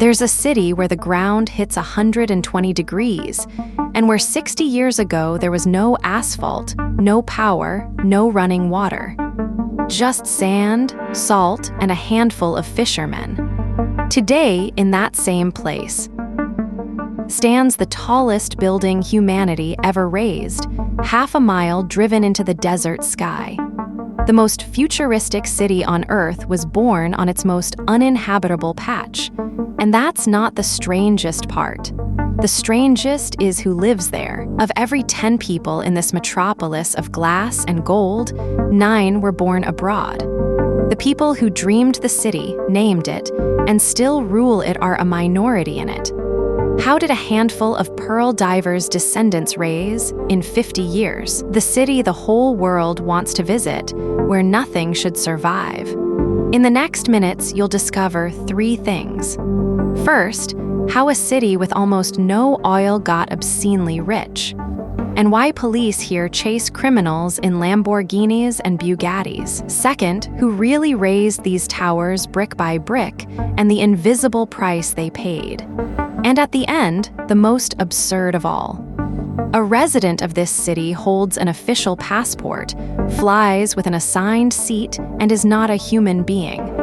There's a city where the ground hits 120 degrees, and where 60 years ago there was no asphalt, no power, no running water. Just sand, salt, and a handful of fishermen. Today, in that same place, stands the tallest building humanity ever raised, half a mile driven into the desert sky. The most futuristic city on Earth was born on its most uninhabitable patch. And that's not the strangest part. The strangest is who lives there. Of every 10 people in this metropolis of glass and gold, 9 were born abroad. The people who dreamed the city, named it, and still rule it are a minority in it. How did a handful of pearl divers' descendants raise, in 50 years, the city the whole world wants to visit, where nothing should survive? In the next minutes, you'll discover 3 things. First, how a city with almost no oil got obscenely rich, and why police here chase criminals in Lamborghinis and Bugattis. Second, who really raised these towers brick by brick, and the invisible price they paid. And at the end, the most absurd of all. A resident of this city holds an official passport, flies with an assigned seat, and is not a human being.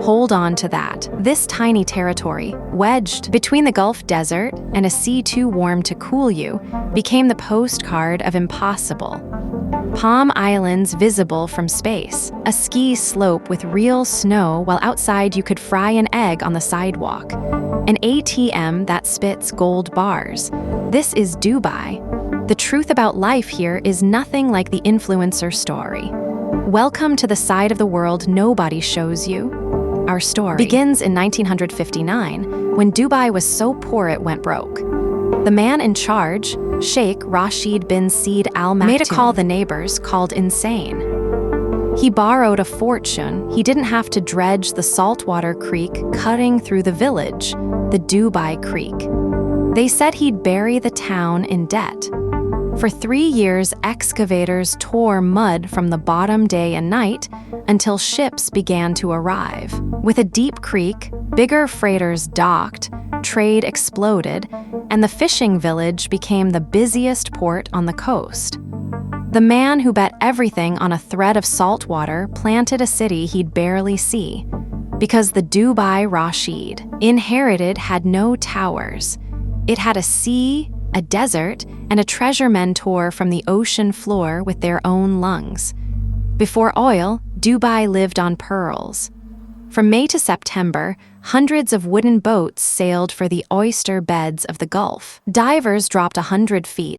Hold on to that. This tiny territory, wedged between the Gulf Desert and a sea too warm to cool you, became the postcard of impossible. Palm Islands visible from space, a ski slope with real snow while outside you could fry an egg on the sidewalk, an ATM that spits gold bars. This is Dubai. The truth about life here is nothing like the influencer story. Welcome to the side of the world nobody shows you. Our story begins in 1959, when Dubai was so poor it went broke. The man in charge, Sheikh Rashid bin Saeed Al Maktoum, made a call the neighbors called insane. He borrowed a fortune. He didn't have to dredge the saltwater creek cutting through the village, the Dubai Creek. They said he'd bury the town in debt. For 3 years, excavators tore mud from the bottom day and night until ships began to arrive. With a deep creek, bigger freighters docked, trade exploded, and the fishing village became the busiest port on the coast. The man who bet everything on a thread of salt water planted a city he'd barely see, because the Dubai Rashid inherited had no towers. It had a sea, a desert, and a treasure mentor from the ocean floor with their own lungs. Before oil, Dubai lived on pearls. From May to September, hundreds of wooden boats sailed for the oyster beds of the Gulf. Divers dropped 100 feet,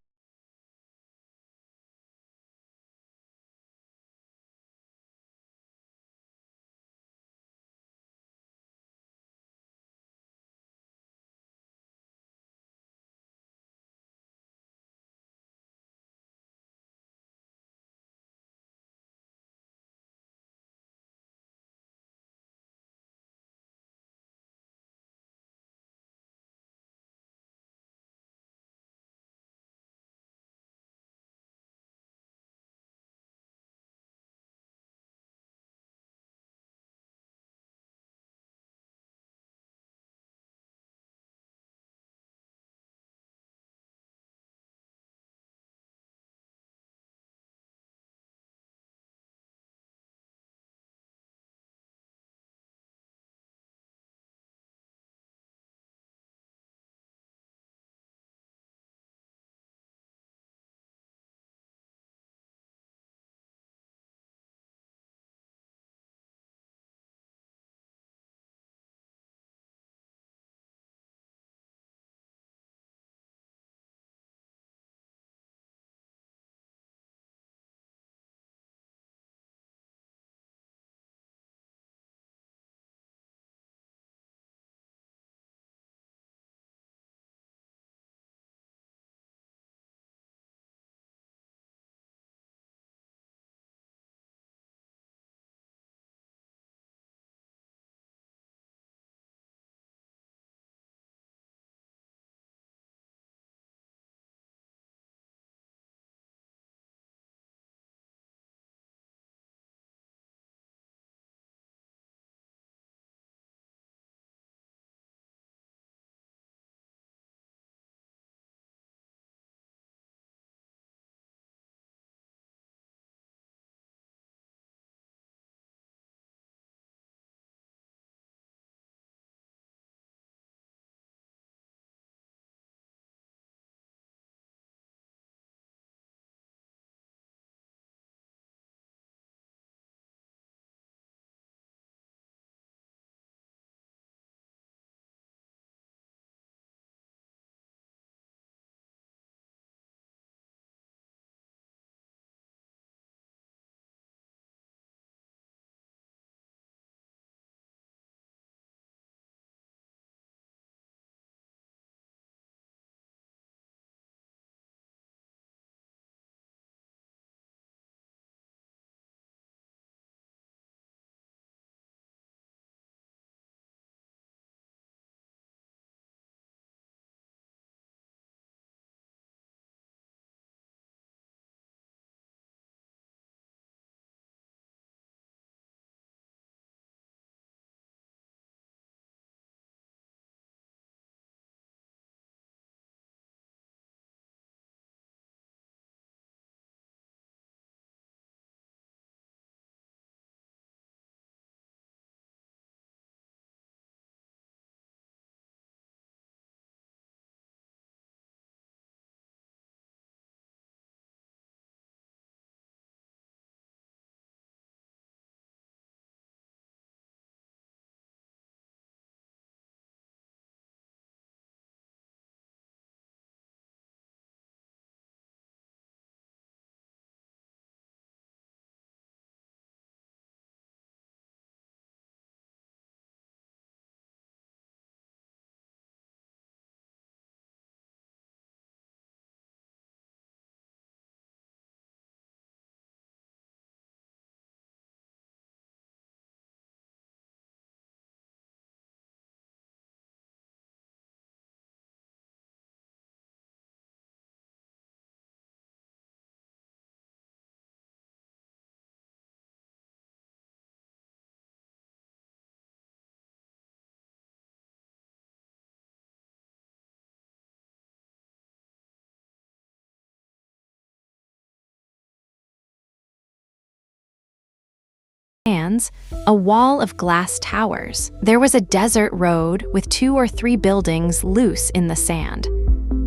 sands, a wall of glass towers. There was a desert road with 2 or 3 buildings loose in the sand.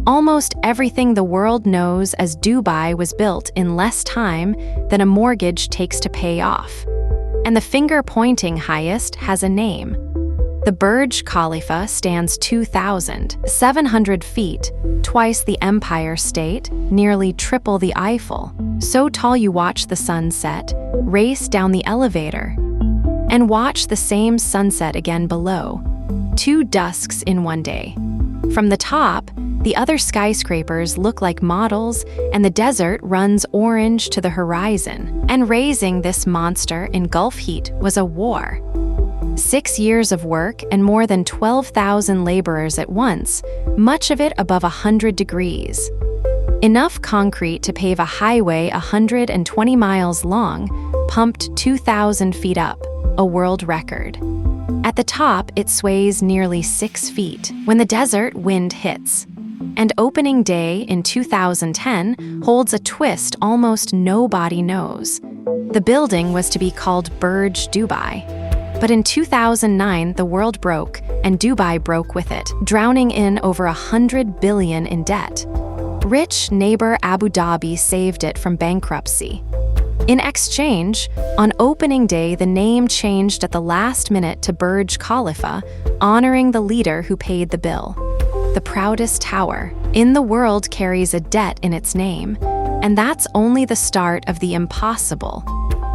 Almost everything the world knows as Dubai was built in less time than a mortgage takes to pay off. And the finger-pointing highest has a name. The Burj Khalifa stands 2,700 feet, twice the Empire State, nearly triple the Eiffel. So tall you watch the sun set, race down the elevator, and watch the same sunset again below. 2 dusks in one day. From the top, the other skyscrapers look like models, and the desert runs orange to the horizon. And raising this monster in Gulf heat was a war. 6 years of work and more than 12,000 laborers at once, much of it above 100 degrees. Enough concrete to pave a highway 120 miles long, pumped 2,000 feet up, a world record. At the top, it sways nearly 6 feet when the desert wind hits. And opening day in 2010 holds a twist almost nobody knows. The building was to be called Burj Dubai. But in 2009, the world broke, and Dubai broke with it, drowning in over $100 billion in debt. Rich neighbor Abu Dhabi saved it from bankruptcy. In exchange, on opening day, the name changed at the last minute to Burj Khalifa, honoring the leader who paid the bill. The proudest tower in the world carries a debt in its name, and that's only the start of the impossible.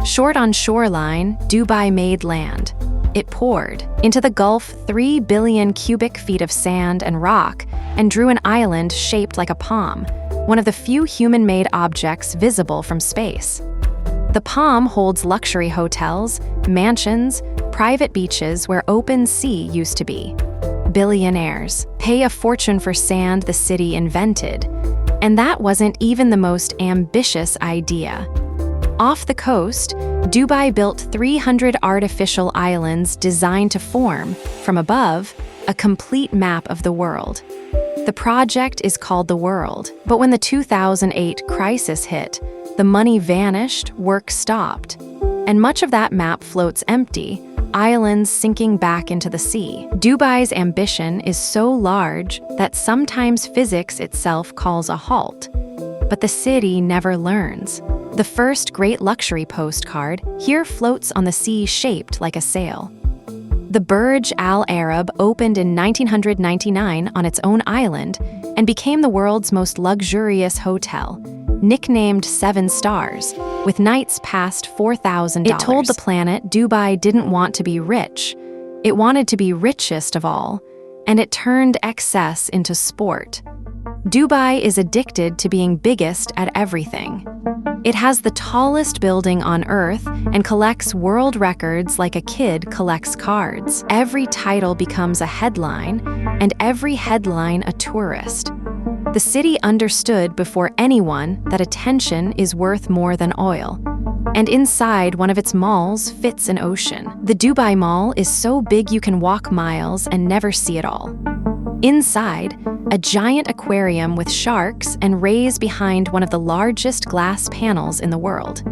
Short on shoreline, Dubai made land. It poured into the Gulf 3 billion cubic feet of sand and rock and drew an island shaped like a palm, one of the few human-made objects visible from space. The palm holds luxury hotels, mansions, private beaches where open sea used to be. Billionaires pay a fortune for sand the city invented, and that wasn't even the most ambitious idea. Off the coast, Dubai built 300 artificial islands designed to form, from above, a complete map of the world. The project is called the World, but when the 2008 crisis hit, the money vanished, work stopped, and much of that map floats empty, islands sinking back into the sea. Dubai's ambition is so large that sometimes physics itself calls a halt. But the city never learns. The first great luxury postcard here floats on the sea shaped like a sail. The Burj Al Arab opened in 1999 on its own island and became the world's most luxurious hotel, nicknamed 7 stars, with nights past $4,000. It told the planet Dubai didn't want to be rich. It wanted to be richest of all, and it turned excess into sport. Dubai is addicted to being biggest at everything. It has the tallest building on Earth and collects world records like a kid collects cards. Every title becomes a headline, and every headline a tourist. The city understood before anyone that attention is worth more than oil. And inside one of its malls fits an ocean. The Dubai Mall is so big you can walk miles and never see it all. Inside, a giant aquarium with sharks and rays behind one of the largest glass panels in the world.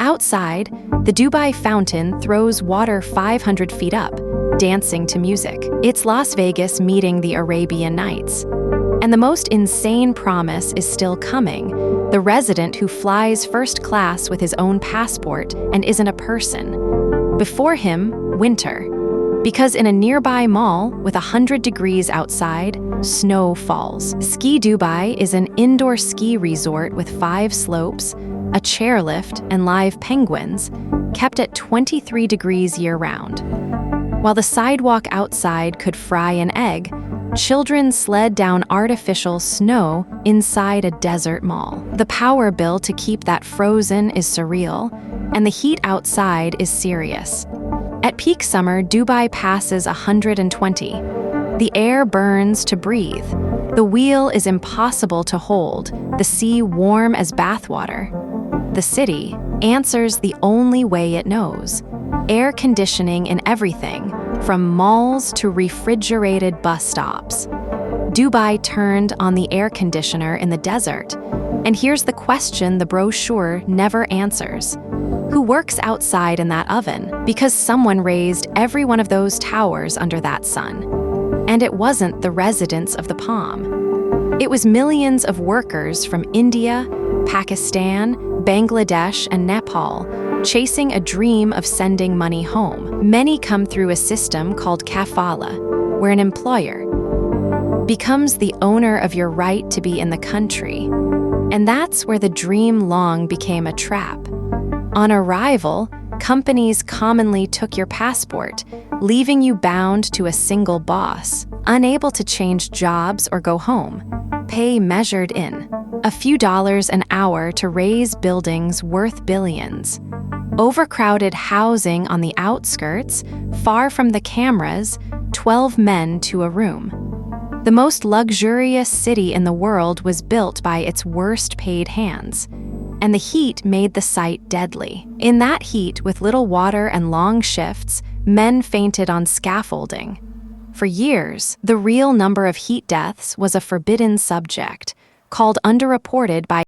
Outside, the Dubai fountain throws water 500 feet up, dancing to music. It's Las Vegas meeting the Arabian Nights. And the most insane promise is still coming. The resident who flies first class with his own passport and isn't a person. Before him, winter. Because in a nearby mall with 100 degrees outside, snow falls. Ski Dubai is an indoor ski resort with 5 slopes, a chairlift, and live penguins, kept at 23 degrees year-round. While the sidewalk outside could fry an egg, children sled down artificial snow inside a desert mall. The power bill to keep that frozen is surreal, and the heat outside is serious. At peak summer, Dubai passes 120. The air burns to breathe. The wheel is impossible to hold, the sea warm as bathwater. The city answers the only way it knows. Air conditioning in everything, from malls to refrigerated bus stops. Dubai turned on the air conditioner in the desert. And here's the question the brochure never answers. Who works outside in that oven because someone raised every one of those towers under that sun. And it wasn't the residents of the palm. It was millions of workers from India, Pakistan, Bangladesh, and Nepal chasing a dream of sending money home. Many come through a system called kafala, where an employer becomes the owner of your right to be in the country. And that's where the dream long became a trap. On arrival, companies commonly took your passport, leaving you bound to a single boss, unable to change jobs or go home. Pay measured in a few dollars an hour to raise buildings worth billions. Overcrowded housing on the outskirts, far from the cameras, 12 men to a room. The most luxurious city in the world was built by its worst-paid hands, and the heat made the site deadly. In that heat, with little water and long shifts, men fainted on scaffolding. For years, the real number of heat deaths was a forbidden subject, called underreported by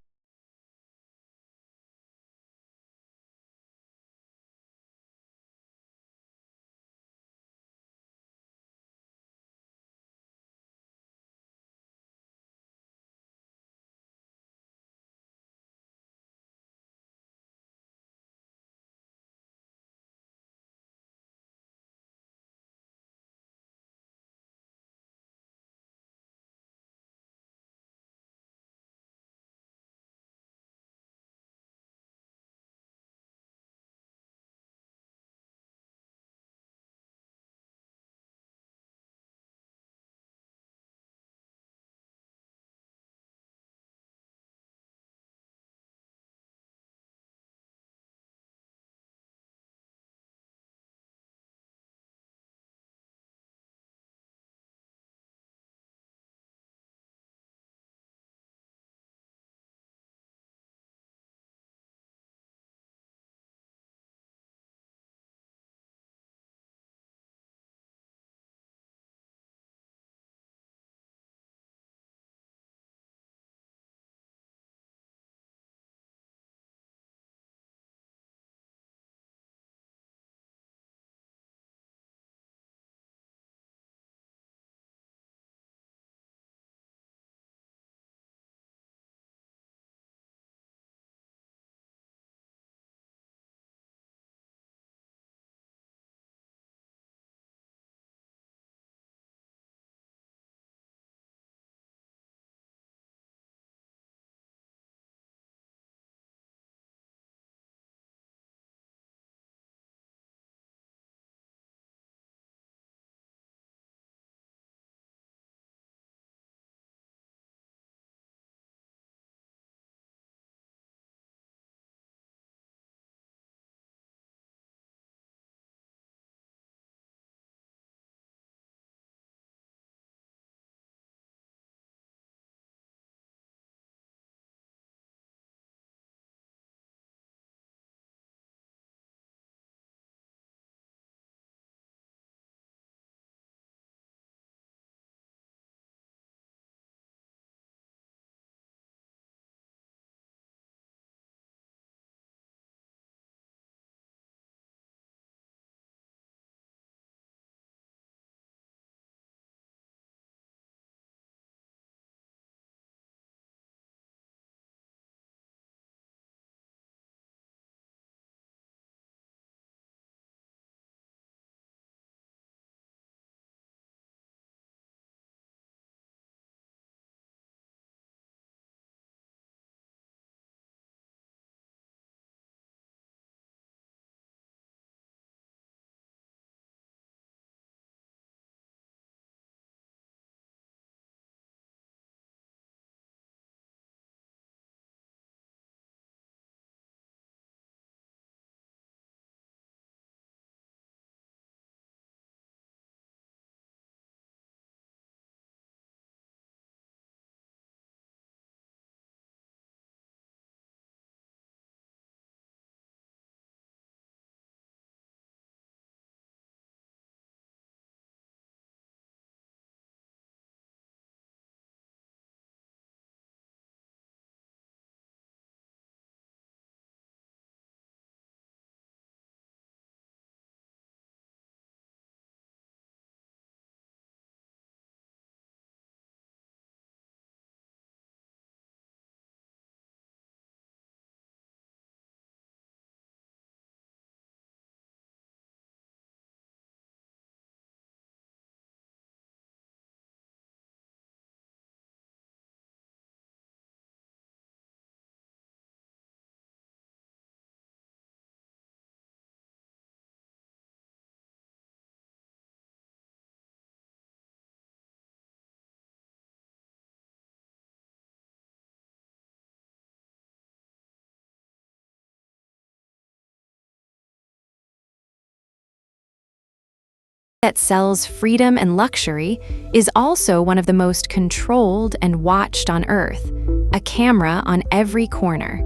that sells freedom and luxury is also one of the most controlled and watched on Earth, a camera on every corner.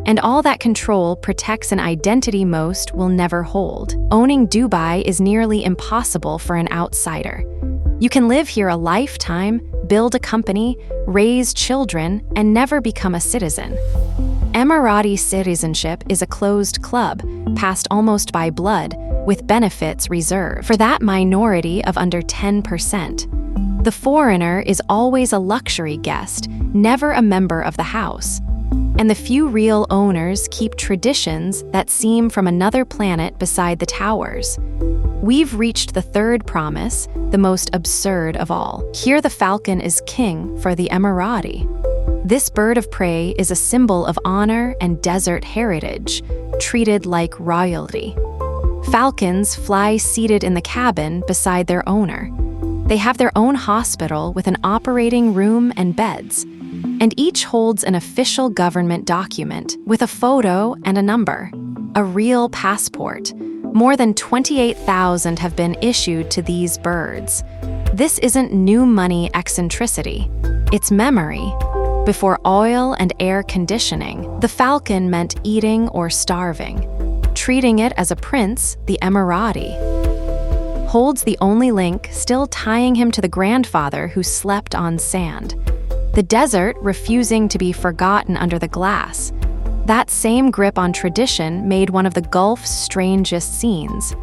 And all that control protects an identity most will never hold. Owning Dubai is nearly impossible for an outsider. You can live here a lifetime, build a company, raise children, and never become a citizen. Emirati citizenship is a closed club, passed almost by blood, with benefits reserved for that minority of under 10%. The foreigner is always a luxury guest, never a member of the house. And the few real owners keep traditions that seem from another planet beside the towers. We've reached the third promise, the most absurd of all. Here the falcon is king for the Emirati. This bird of prey is a symbol of honor and desert heritage, treated like royalty. Falcons fly seated in the cabin beside their owner. They have their own hospital with an operating room and beds, and each holds an official government document with a photo and a number, a real passport. More than 28,000 have been issued to these birds. This isn't new money eccentricity, it's memory. Before oil and air conditioning, the falcon meant eating or starving. Treating it as a prince, the Emirati holds the only link still tying him to the grandfather who slept on sand. The desert refusing to be forgotten under the glass. That same grip on tradition made one of the Gulf's strangest scenes.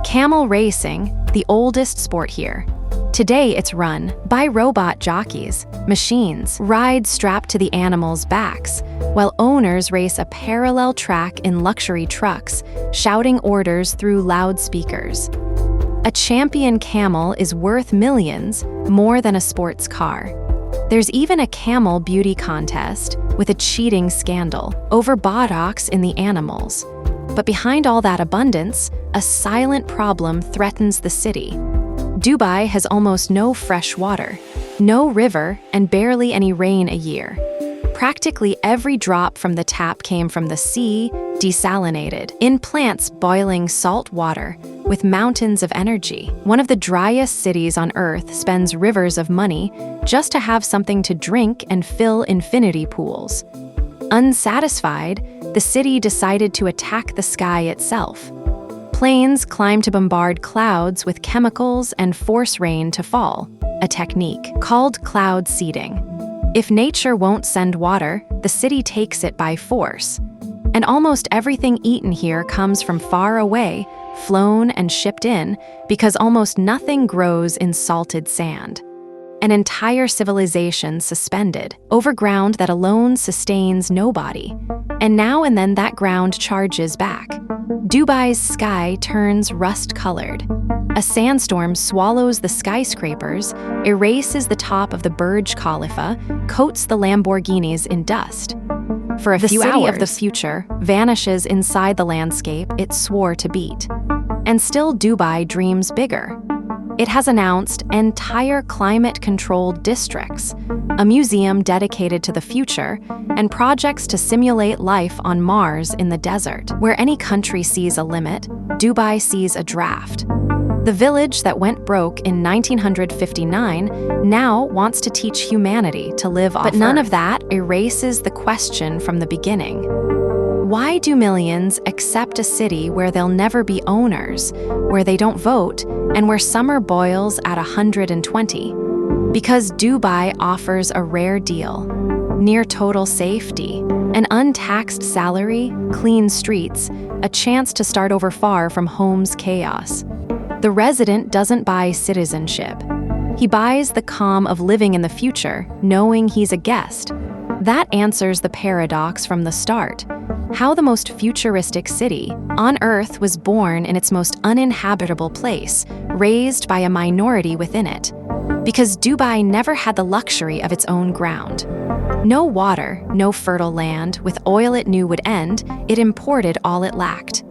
Camel racing, the oldest sport here. Today it's run by robot jockeys, machines, rides strapped to the animals' backs, while owners race a parallel track in luxury trucks, shouting orders through loudspeakers. A champion camel is worth millions, more than a sports car. There's even a camel beauty contest with a cheating scandal over buttocks in the animals. But behind all that abundance, a silent problem threatens the city. Dubai has almost no fresh water, no river, and barely any rain a year. Practically every drop from the tap came from the sea, desalinated, in plants boiling salt water, with mountains of energy. One of the driest cities on Earth spends rivers of money just to have something to drink and fill infinity pools. Unsatisfied, the city decided to attack the sky itself. Planes climb to bombard clouds with chemicals and force rain to fall, a technique called cloud seeding. If nature won't send water, the city takes it by force. And almost everything eaten here comes from far away, flown and shipped in, because almost nothing grows in salted sand. An entire civilization suspended, over ground that alone sustains nobody. And now and then that ground charges back. Dubai's sky turns rust-colored. A sandstorm swallows the skyscrapers, erases the top of the Burj Khalifa, coats the Lamborghinis in dust. For a few hours, the city of the future vanishes inside the landscape it swore to beat. And still Dubai dreams bigger. It has announced entire climate-controlled districts, a museum dedicated to the future, and projects to simulate life on Mars in the desert. Where any country sees a limit, Dubai sees a draft. The village that went broke in 1959 now wants to teach humanity to live off Earth. But none of that erases the question from the beginning. Why do millions accept a city where they'll never be owners, where they don't vote, and where summer boils at 120? Because Dubai offers a rare deal. Near total safety, an untaxed salary, clean streets, a chance to start over far from home's chaos. The resident doesn't buy citizenship. He buys the calm of living in the future, knowing he's a guest. That answers the paradox from the start. How the most futuristic city on Earth was born in its most uninhabitable place, raised by a minority within it. Because Dubai never had the luxury of its own ground. No water, no fertile land, with oil it knew would end, it imported all it lacked.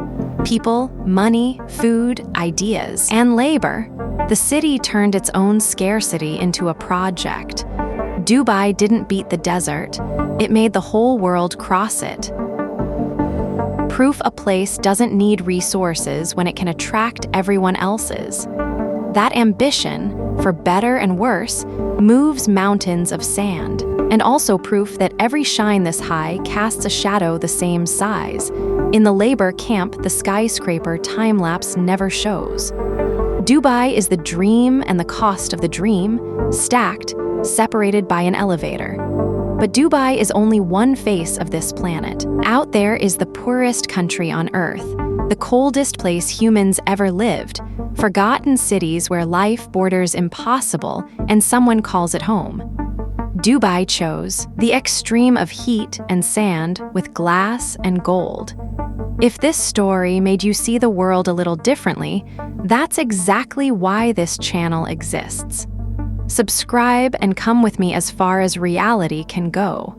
People, money, food, ideas, and labor. The city turned its own scarcity into a project. Dubai didn't beat the desert, it made the whole world cross it. Proof a place doesn't need resources when it can attract everyone else's. That ambition, for better and worse, moves mountains of sand, and also proof that every shine this high casts a shadow the same size. In the labor camp, the skyscraper time-lapse never shows. Dubai is the dream and the cost of the dream, stacked, separated by an elevator. But Dubai is only one face of this planet. Out there is the poorest country on Earth, the coldest place humans ever lived, forgotten cities where life borders impossible and someone calls it home. Dubai chose the extreme of heat and sand with glass and gold. If this story made you see the world a little differently, that's exactly why this channel exists. Subscribe and come with me as far as reality can go.